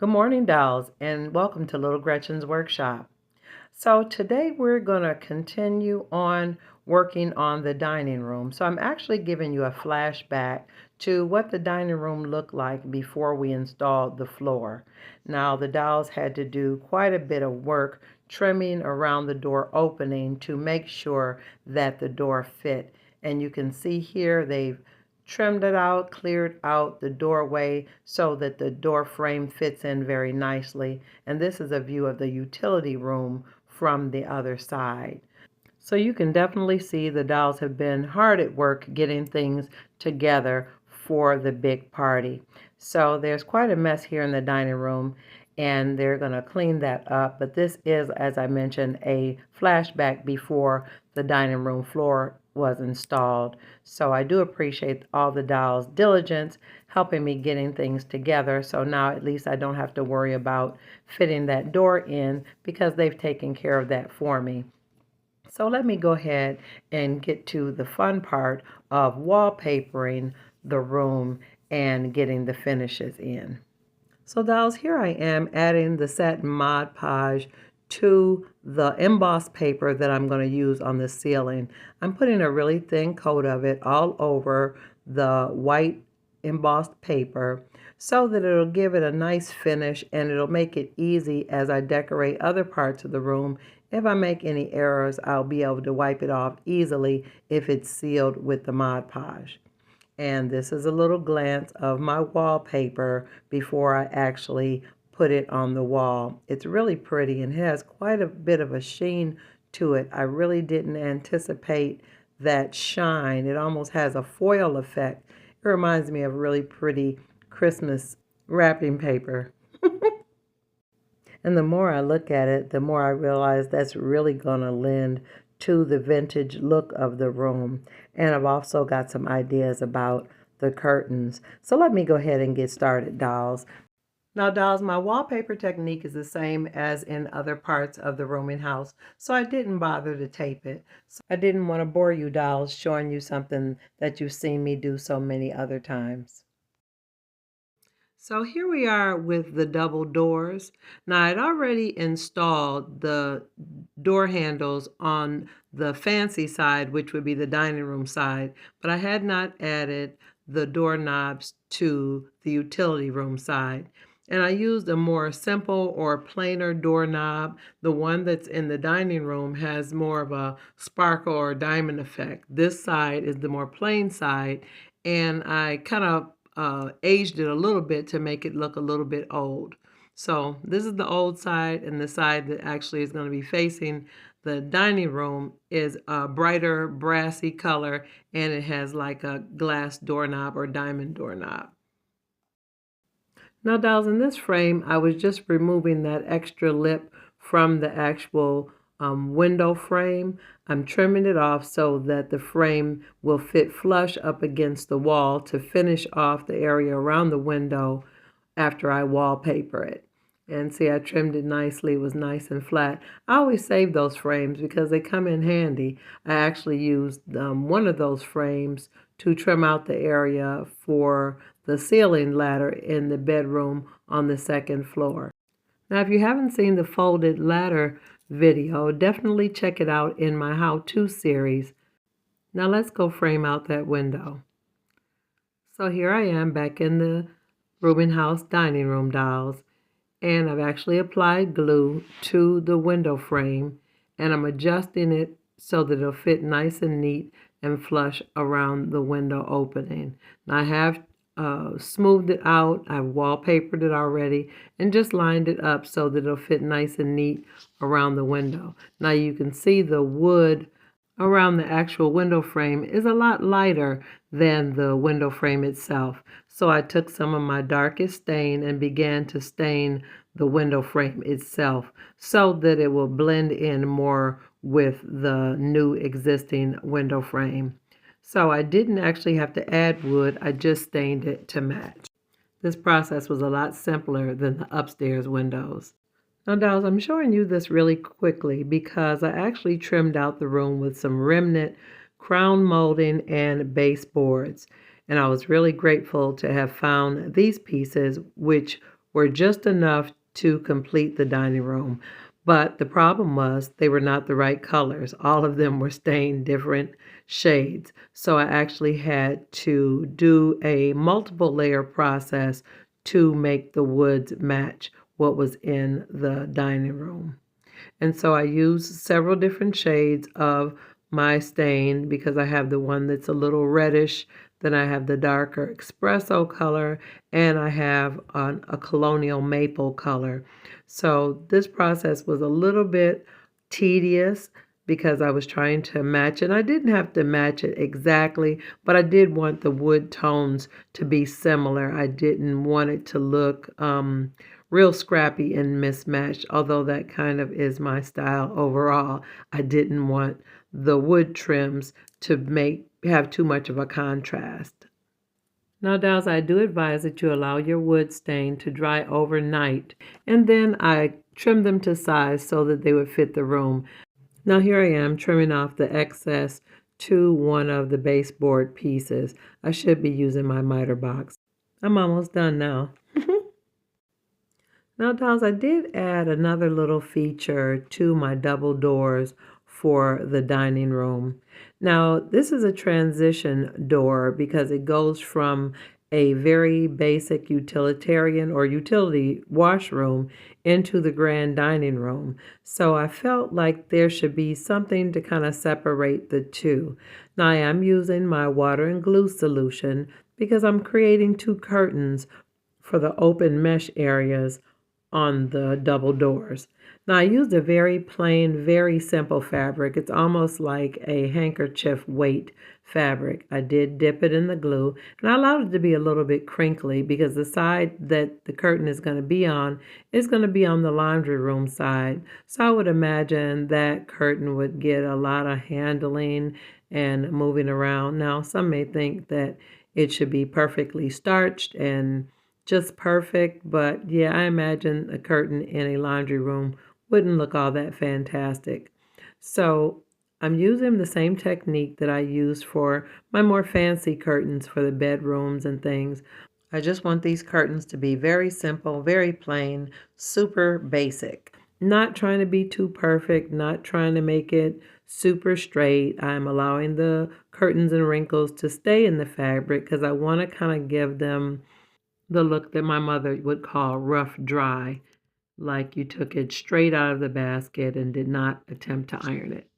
Good morning, dolls, and welcome to Little Gretchen's workshop. So today we're going to continue on working on the dining room. So I'm actually giving you a flashback to what the dining room looked like before we installed the floor. Now the dolls had to do quite a bit of work trimming around the door opening to make sure that the door fit. And you can see here they've trimmed it out, cleared out the doorway so that the door frame fits in very nicely. And this is a view of the utility room from the other side. So you can definitely see the dolls have been hard at work getting things together for the big party. So there's quite a mess here in the dining room, and they're going to clean that up. But this is, as I mentioned, a flashback before the dining room floor was installed. So I do appreciate all the dolls' diligence helping me getting things together. So now at least I don't have to worry about fitting that door in because they've taken care of that for me. So let me go ahead and get to the fun part of wallpapering the room and getting the finishes in. So dolls, here I am adding the satin Mod Podge to the embossed paper that I'm going to use on the ceiling. I'm putting a really thin coat of it all over the white embossed paper so that it'll give it a nice finish and it'll make it easy as I decorate other parts of the room. If I make any errors, I'll be able to wipe it off easily if it's sealed with the Mod Podge. And this is a little glance of my wallpaper before I actually put it on the wall. It's really pretty and has quite a bit of a sheen to it. I really didn't anticipate that shine. It almost has a foil effect. It reminds me of really pretty Christmas wrapping paper. And the more I look at it, the more I realize that's really going to lend to the vintage look of the room. And I've also got some ideas about the curtains. So let me go ahead and get started, dolls. Now, dolls, my wallpaper technique is the same as in other parts of the rooming house, so I didn't bother to tape it. So I didn't want to bore you, dolls, showing you something that you've seen me do so many other times. So here we are with the double doors. Now I'd already installed the door handles on the fancy side, which would be the dining room side, but I had not added the doorknobs to the utility room side. And I used a more simple or plainer doorknob. The one that's in the dining room has more of a sparkle or diamond effect. This side is the more plain side, and I kind of aged it a little bit to make it look a little bit old. So this is the old side, and the side that actually is going to be facing the dining room is a brighter brassy color, and it has like a glass doorknob or diamond doorknob. Now, dolls, in this frame, I was just removing that extra lip from the actual window frame. I'm trimming it off so that the frame will fit flush up against the wall to finish off the area around the window after I wallpaper it. And see, I trimmed it nicely. It was nice and flat. I always save those frames because they come in handy. I actually used one of those frames to trim out the area for the ceiling ladder in the bedroom on the second floor. Now, if you haven't seen the folded ladder video, definitely check it out in my how-to series. Now let's go frame out that window. So here I am back in the rooming house dining room, dolls, and I've actually applied glue to the window frame, and I'm adjusting it so that it'll fit nice and neat and flush around the window opening. Now I have smoothed it out. I've wallpapered it already and just lined it up so that it'll fit nice and neat around the window. Now you can see the wood around the actual window frame is a lot lighter than the window frame itself. So I took some of my darkest stain and began to stain the window frame itself so that it will blend in more with the new existing window frame. So I didn't actually have to add wood, I just stained it to match. This process was a lot simpler than the upstairs windows. Now, dolls, I'm showing you this really quickly because I actually trimmed out the room with some remnant crown molding and baseboards. And I was really grateful to have found these pieces, which were just enough to complete the dining room. But the problem was they were not the right colors. All of them were stained different shades. So I actually had to do a multiple layer process to make the woods match what was in the dining room. And so I used several different shades of my stain because I have the one that's a little reddish, then I have the darker espresso color, and I have a colonial maple color. So this process was a little bit tedious because I was trying to match it. I didn't have to match it exactly, but I did want the wood tones to be similar. I didn't want it to look real scrappy and mismatched, although that kind of is my style overall. I didn't want the wood trims to have too much of a contrast. Now, dolls, I do advise that you allow your wood stain to dry overnight, and then I trim them to size so that they would fit the room. Now here I am trimming off the excess to one of the baseboard pieces. I should be using my miter box. I'm almost done now. Now, dolls, I did add another little feature to my double doors for the dining room. Now, this is a transition door because it goes from a very basic utilitarian or utility washroom into the grand dining room. So I felt like there should be something to kind of separate the two. Now, I am using my water and glue solution because I'm creating two curtains for the open mesh areas on the double doors. Now I used a very plain, very simple fabric. It's almost like a handkerchief weight fabric. I did dip it in the glue and I allowed it to be a little bit crinkly because the side that the curtain is going to be on is going to be on the laundry room side. So I would imagine that curtain would get a lot of handling and moving around. Now some may think that it should be perfectly starched and just perfect, but yeah, I imagine a curtain in a laundry room wouldn't look all that fantastic. So I'm using the same technique that I use for my more fancy curtains for the bedrooms and things. I just want these curtains to be very simple, very plain, super basic. Not trying to be too perfect, not trying to make it super straight. I'm allowing the curtains and wrinkles to stay in the fabric because I want to kind of give them the look that my mother would call rough dry, like you took it straight out of the basket and did not attempt to iron it.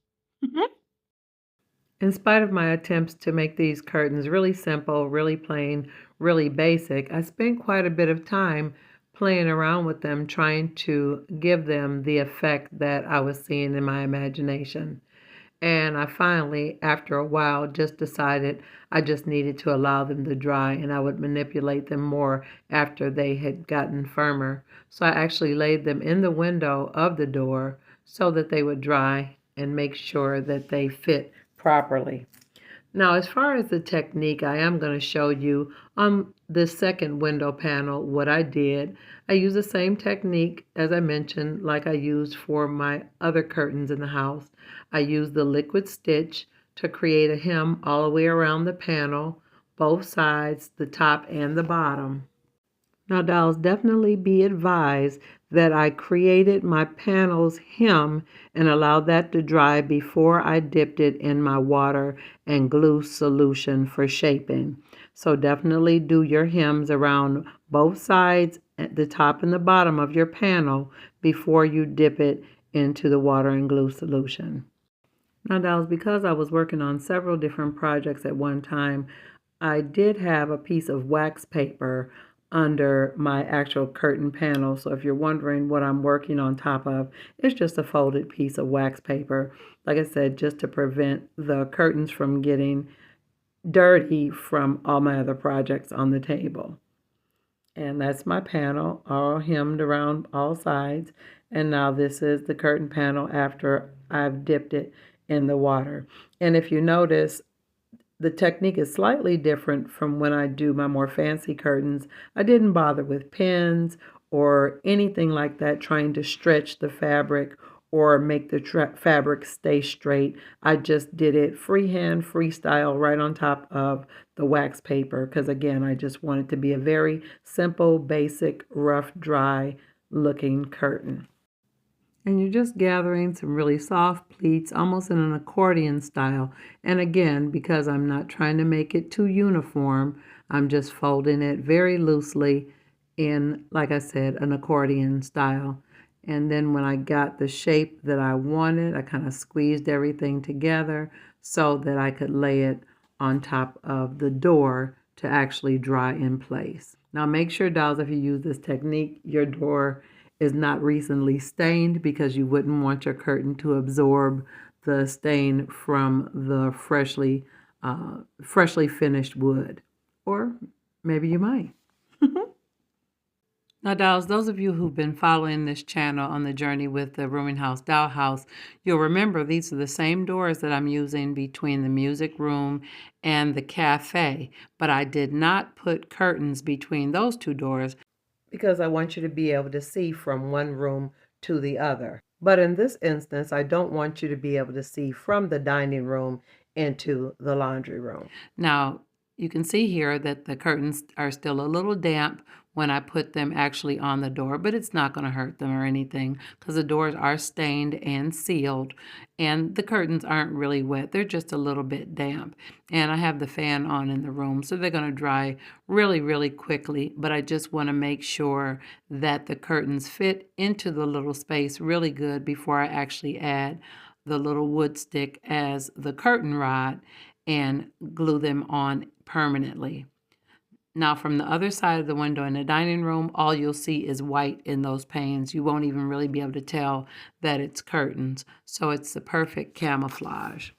In spite of my attempts to make these curtains really simple, really plain, really basic, I spent quite a bit of time playing around with them, trying to give them the effect that I was seeing in my imagination. And I finally, after a while, just decided I just needed to allow them to dry and I would manipulate them more after they had gotten firmer. So I actually laid them in the window of the door so that they would dry and make sure that they fit properly. Now, as far as the technique, I am going to show you on the second window panel what I did. I used the same technique as I mentioned, like I used for my other curtains in the house. I used the liquid stitch to create a hem all the way around the panel, both sides, the top and the bottom. Now, dolls, definitely be advised that I created my panel's hem and allowed that to dry before I dipped it in my water and glue solution for shaping. So definitely do your hems around both sides at the top and the bottom of your panel before you dip it into the water and glue solution. Now, dolls, because I was working on several different projects at one time, I did have a piece of wax paper under my actual curtain panel. So if you're wondering what I'm working on top of, it's just a folded piece of wax paper. Like I said, just to prevent the curtains from getting dirty from all my other projects on the table. And that's my panel, all hemmed around all sides. And now this is the curtain panel after I've dipped it in the water. And if you notice, the technique is slightly different from when I do my more fancy curtains. I didn't bother with pins or anything like that, trying to stretch the fabric or make the fabric stay straight. I just did it freehand, freestyle, right on top of the wax paper because, again, I just want it to be a very simple, basic, rough, dry looking curtain. And you're just gathering some really soft pleats, almost in an accordion style. And again, because I'm not trying to make it too uniform, I'm just folding it very loosely in, like I said, an accordion style. And then when I got the shape that I wanted, I kind of squeezed everything together so that I could lay it on top of the door to actually dry in place. Now make sure, dolls, if you use this technique, your door is not recently stained because you wouldn't want your curtain to absorb the stain from the freshly finished wood. Or maybe you might. Now, dolls, those of you who've been following this channel on the journey with the rooming house Dollhouse, you'll remember these are the same doors that I'm using between the music room and the cafe, but I did not put curtains between those two doors because I want you to be able to see from one room to the other. But in this instance, I don't want you to be able to see from the dining room into the laundry room. Now, you can see here that the curtains are still a little damp when I put them actually on the door, but it's not going to hurt them or anything because the doors are stained and sealed and the curtains aren't really wet. They're just a little bit damp. And I have the fan on in the room, so they're going to dry really, really quickly, but I just want to make sure that the curtains fit into the little space really good before I actually add the little wood stick as the curtain rod and glue them on permanently. Now, from the other side of the window in the dining room, all you'll see is white in those panes. You won't even really be able to tell that it's curtains. So it's the perfect camouflage.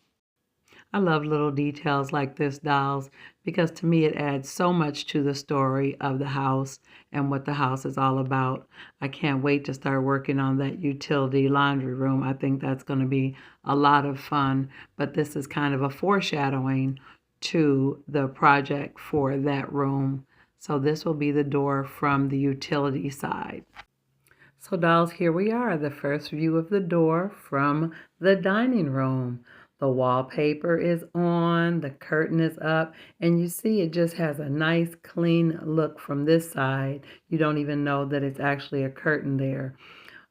I love little details like this, dolls, because to me it adds so much to the story of the house and what the house is all about. I can't wait to start working on that utility laundry room. I think that's going to be a lot of fun, but this is kind of a foreshadowing to the project for that room. So this will be the door from the utility side. So dolls, here we are, the first view of the door from the dining room. The wallpaper is on, the curtain is up, and you see it just has a nice clean look from this side. You don't even know that it's actually a curtain there.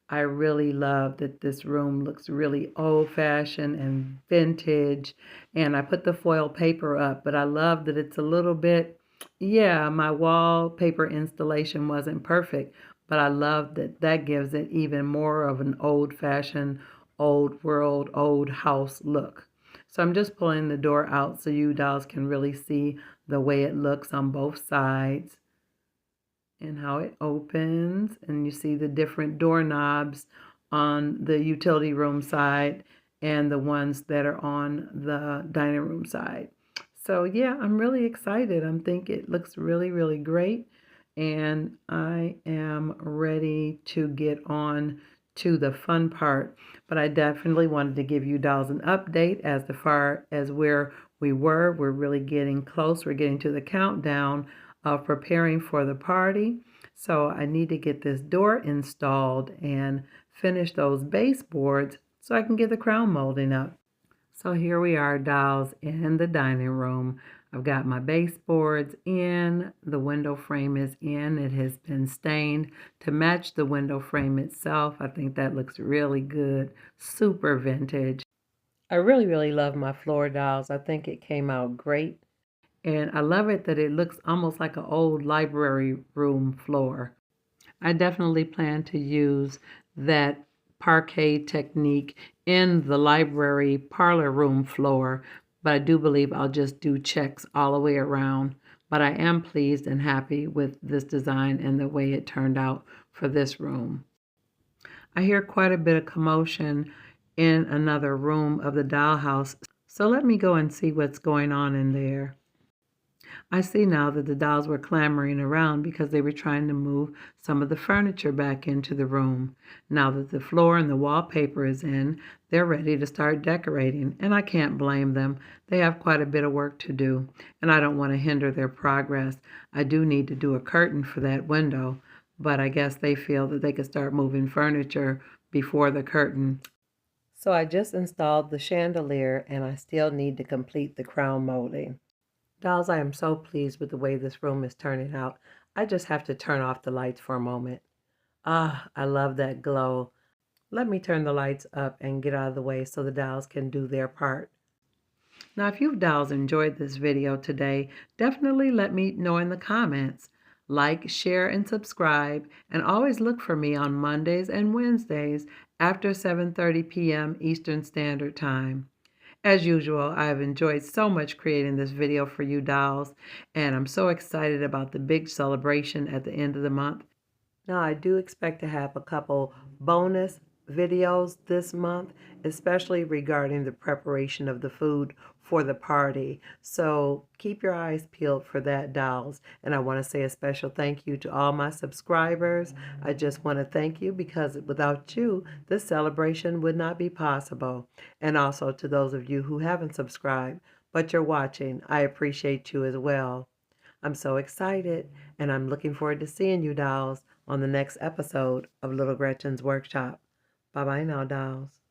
I really love that this room looks really old-fashioned and vintage, and I put the foil paper up, but I love that it's a little bit, yeah, my wallpaper installation wasn't perfect, but I love that that gives it even more of an old-fashioned, old world, old house look. So I'm just pulling the door out so you dolls can really see the way it looks on both sides and how it opens, and you see the different doorknobs on the utility room side and the ones that are on the dining room side. So yeah, I'm really excited. I think it looks really, really great, and I am ready to get on to the fun part. But I definitely wanted to give you dolls an update as far as where we were. We're really getting close. We're getting to the countdown of preparing for the party. So I need to get this door installed and finish those baseboards so I can get the crown molding up. So here we are, dolls, in the dining room. I've got my baseboards in, the window frame is in. It has been stained to match the window frame itself. I think that looks really good, super vintage. I really, really love my floor, dolls. I think it came out great. And I love it that it looks almost like an old library room floor. I definitely plan to use that parquet technique in the library parlor room floor, but I do believe I'll just do checks all the way around. But I am pleased and happy with this design and the way it turned out for this room. I hear quite a bit of commotion in another room of the dollhouse, so let me go and see what's going on in there. I see now that the dolls were clamoring around because they were trying to move some of the furniture back into the room. Now that the floor and the wallpaper is in, they're ready to start decorating, and I can't blame them. They have quite a bit of work to do, and I don't want to hinder their progress. I do need to do a curtain for that window, but I guess they feel that they could start moving furniture before the curtain. So I just installed the chandelier and I still need to complete the crown molding. Dolls, I am so pleased with the way this room is turning out. I just have to turn off the lights for a moment. Ah, I love that glow. Let me turn the lights up and get out of the way so the dolls can do their part. Now, if you dolls enjoyed this video today, definitely let me know in the comments. Like, share, and subscribe, and always look for me on Mondays and Wednesdays after 7:30 p.m. Eastern Standard Time. As usual, I have enjoyed so much creating this video for you dolls, and I'm so excited about the big celebration at the end of the month. Now, I do expect to have a couple bonus videos this month, especially regarding the preparation of the food for the party. So keep your eyes peeled for that, dolls. And I want to say a special thank you to all my subscribers. I just want to thank you because without you, this celebration would not be possible. And also to those of you who haven't subscribed, but you're watching, I appreciate you as well. I'm so excited, and I'm looking forward to seeing you dolls on the next episode of Little Gretchen's Workshop. Bye-bye now, dolls.